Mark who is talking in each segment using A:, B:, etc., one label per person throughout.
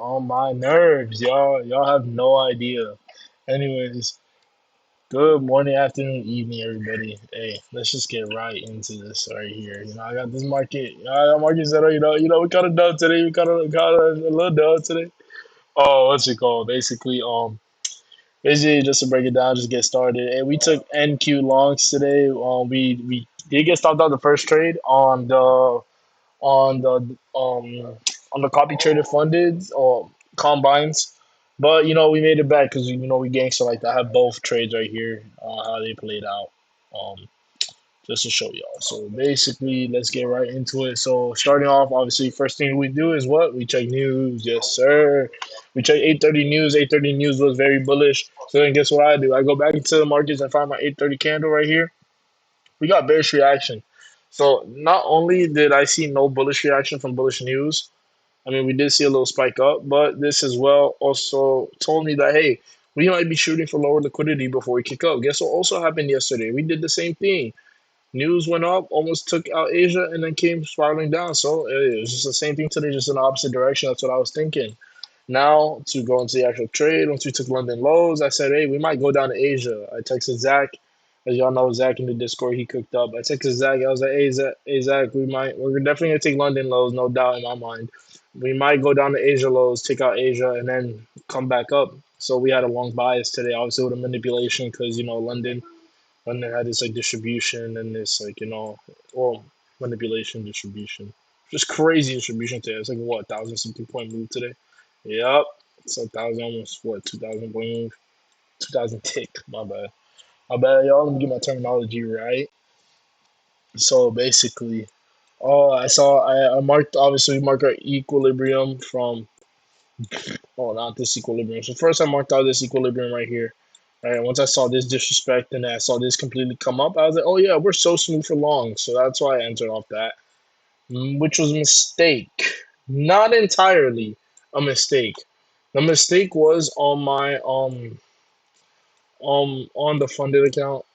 A: on my nerves, y'all. Y'all have no idea. Anyways, good morning, afternoon, evening, everybody. Hey, let's just get right into this right here. I got this market. I got market set up. We kind of done today. We kind of a little done today. Oh, what's it called? Basically, just to break it down, just get started. And we took NQ longs today. We did get stopped out the first trade on the on the copy trader funded or combines. But we made it back because we gangster like that. I have both trades right here, how they played out, um, just to show y'all. So basically, let's get right into it. So starting off, obviously, first thing we do is what we check news. Yes, sir. We check 8:30 news. 8:30 news was very bullish. So then, guess what I do? I go back into the markets and find my 8:30 candle right here. We got bearish reaction. So not only did I see no bullish reaction from bullish news, I mean we did see a little spike up, but this as well also told me that hey, we might be shooting for lower liquidity before we kick up. Guess what also happened yesterday? We did the same thing. News went up, almost took out Asia, and then came spiraling down. So it was just the same thing today, just in the opposite direction. That's what I was thinking. Now to go into the actual trade, once we took London lows, I said, hey, we might go down to Asia. I texted Zach, as y'all know, Zach in the Discord, he cooked up. I texted Zach, I was like, hey Zach, we're definitely gonna take London lows, no doubt in my mind. We might go down to Asia lows, take out Asia, and then come back up. So we had a long bias today, obviously with a manipulation, because London had this like distribution and this like well manipulation distribution, just crazy distribution today. It's like what 1,000 something point move today. Yep, it's 1,000 almost what 2,000 point move, 2,000 tick. My bad, y'all. Let me get my terminology right. So basically, I marked obviously mark our equilibrium from not this equilibrium. So first I marked out this equilibrium right here. All right, once I saw this disrespect and I saw this completely come up, I was like, oh yeah, we're so smooth for long. So that's why I entered off that, which was a mistake. Not entirely a mistake. The mistake was on my on the funded account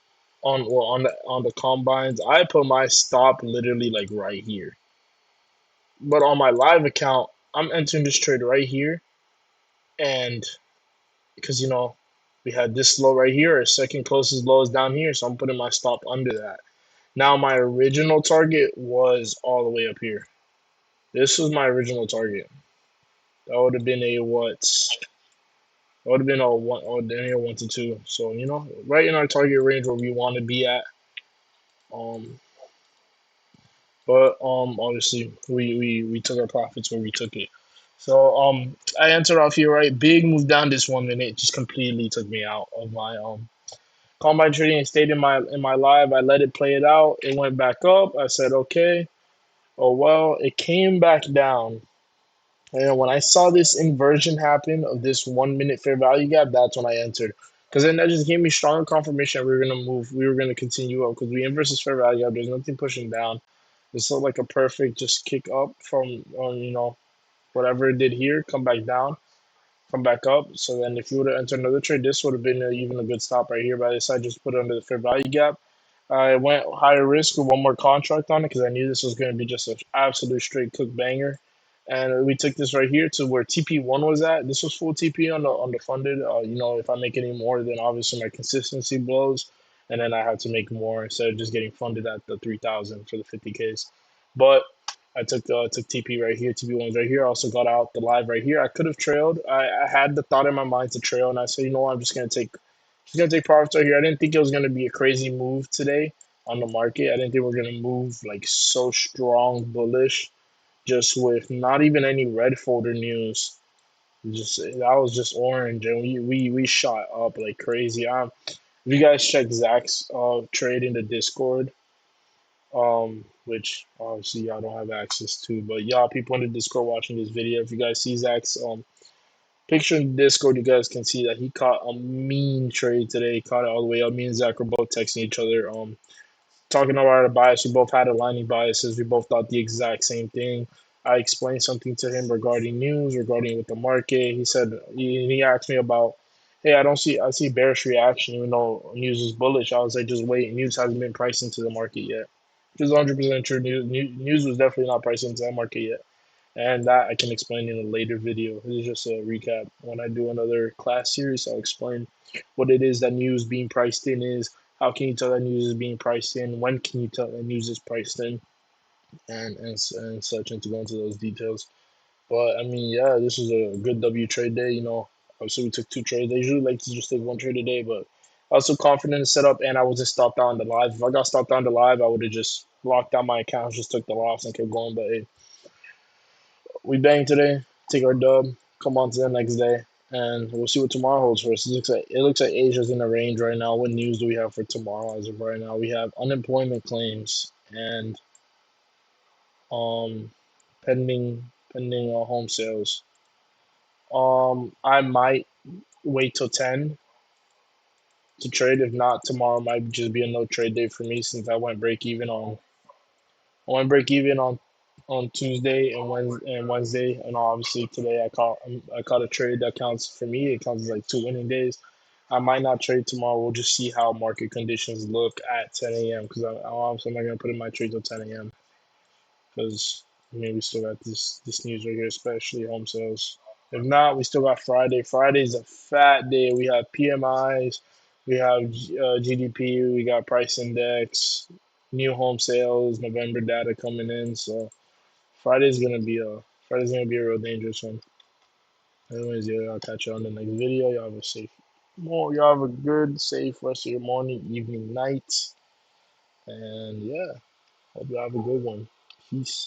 A: on the combines. I put my stop literally like right here. But on my live account, I'm entering this trade right here, and because we had this low right here, our second closest low is down here, so I'm putting my stop under that. Now my original target was all the way up here. This was my original target. That would have been a what? That would have been a one or a 1 to 2. So right in our target range where we want to be at. Um, but obviously we took our profits where we took it. So I entered off here right. Big move down this 1 minute just completely took me out of my combine trading. Stayed in my live. I let it play it out. It went back up. I said okay. Oh well, it came back down. And when I saw this inversion happen of this 1 minute fair value gap, that's when I entered. Because then that just gave me stronger confirmation we were gonna move. We were gonna continue up because we inverse this fair value gap. There's nothing pushing down. This looked like a perfect just kick up from whatever it did here, come back down, come back up. So then if you would have entered another trade, this would have been even a good stop right here. But I decided just put it under the fair value gap. I went higher risk with one more contract on it because I knew this was going to be just an absolute straight cook banger. And we took this right here to where TP1 was at. This was full TP on the funded. If I make any more, then obviously my consistency blows, and then I have to make more instead of just getting funded at the 3,000 for the 50Ks. But I took TP right here. TP1 right here. I also got out the live right here. I could have trailed. I had the thought in my mind to trail, and I said, you know what, I'm just gonna take profits right here. I didn't think it was gonna be a crazy move today on the market. I didn't think we are gonna move like so strong bullish, just with not even any red folder news. Just that was just orange, and we shot up like crazy. If you guys check Zach's trade in the Discord, which obviously y'all don't have access to, but y'all people in the Discord watching this video, if you guys see Zach's picture in Discord, you guys can see that he caught a mean trade today. He caught it all the way up. Me and Zach were both texting each other, talking about our bias. We both had aligning biases. We both thought the exact same thing. I explained something to him regarding news, regarding with the market. He said he asked me about, hey, I see bearish reaction even though news is bullish. I was like, just wait, news hasn't been priced into the market yet. Which is 100% true. News was definitely not priced into that market yet. and that I can explain in a later video. This is just a recap. When I do another class series, I'll explain what it is that news being priced in is, how can you tell that news is being priced in, when can you tell that news is priced in, and such, and to go into those details. But I mean, yeah, this is a good W trade day. Obviously we took two trades. I usually like to just take one trade a day, but I was so confident in the setup, and I wasn't stopped on the live. If I got stopped on the live, I would have just locked out my account, just took the loss, and kept going. But hey, we banged today, take our dub, come on to the next day, and we'll see what tomorrow holds for us. It looks like Asia's in the range right now. What news do we have for tomorrow? As of right now, we have unemployment claims and um pending home sales. I might wait till 10 to trade. If not, tomorrow might just be a no trade day for me since I went break even on Tuesday and Wednesday, and obviously today I caught a trade that counts for me. It counts as like two winning days. I might not trade tomorrow. We'll just see how market conditions look at 10 a.m. because I'm not gonna put in my trade till 10 a.m. because I mean we still got this news right here, especially home sales. If not, we still got Friday. Friday's a fat day. We have PMIs, we have GDP, we got price index, new home sales, November data coming in. So Friday's gonna be a real dangerous one. Anyways, yeah, I'll catch you on the next video. Y'all have a good, safe rest of your morning, evening, night, and yeah, hope you have a good one. Peace.